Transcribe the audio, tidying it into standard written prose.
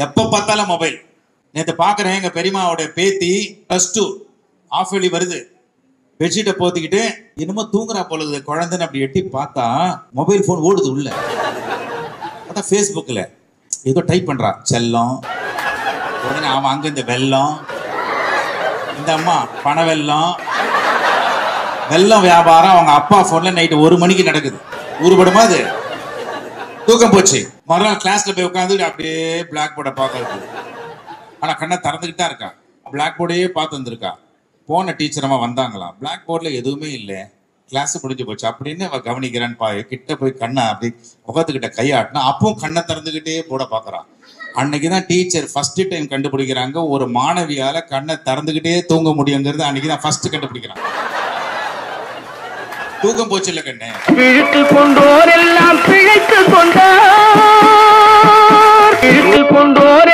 எப்ப பார்த்தாலும் மொபைல். நேற்று பாக்குறேன் எங்க பெரியமாவோட பேத்தி +2 ஆஃப் வெளி வருது. பெட்ஷீட்டை போத்திக்கிட்டு என்னமோ தூங்குறா போலுது குழந்தைன்னு அப்படி எட்டி பார்த்தா மொபைல் போன் ஓடுது உள்ள. பார்த்தா ஃபேஸ்புக்கில் ஏதோ டைப் பண்றா செல்லம். உடனே அவன் அங்க இந்த வெள்ளம், இந்த அம்மா பண வெள்ளம், வெள்ளம் வியாபாரம் அவங்க அப்பா போன்ல நைட்டு 1 மணிக்கு நடக்குது. ஊருபடுமா அது? தூக்கம் போச்சு. மறுநாள் கிளாஸ்ல போய் உட்காந்து அப்படியே பிளாக் போர்டை பார்க்கறது. ஆனா கண்ணை திறந்துக்கிட்டா இருக்கா. பிளாக் போர்டையே பார்த்து வந்திருக்கா. போன டீச்சர் அம்மா வந்தாங்களாம். பிளாக் போர்டில் எதுவுமே இல்லை. கிளாஸ் முடிஞ்சு போச்சு அப்படின்னு அவ கவனிக்கிறான்னு கிட்ட போய் கண்ணை அப்படி முகத்துக்கிட்ட கையாட்டினா அப்பவும் கண்ணை திறந்துக்கிட்டே போட பார்க்குறான். அன்னைக்குதான் டீச்சர் ஃபர்ஸ்ட் டைம் கண்டுபிடிக்கிறாங்க ஒரு மாணவியால கண்ணை திறந்துக்கிட்டே தூங்க முடியுங்கிறது. அன்னைக்குதான் ஃபர்ஸ்ட் கண்டுபிடிக்கிறான். தூக்கம் போச்சு இல்ல கண்ணு. இழுத்து கொண்டோர் எல்லாம் பிழைத்து கொண்டார். இழுத்து கொண்டோர்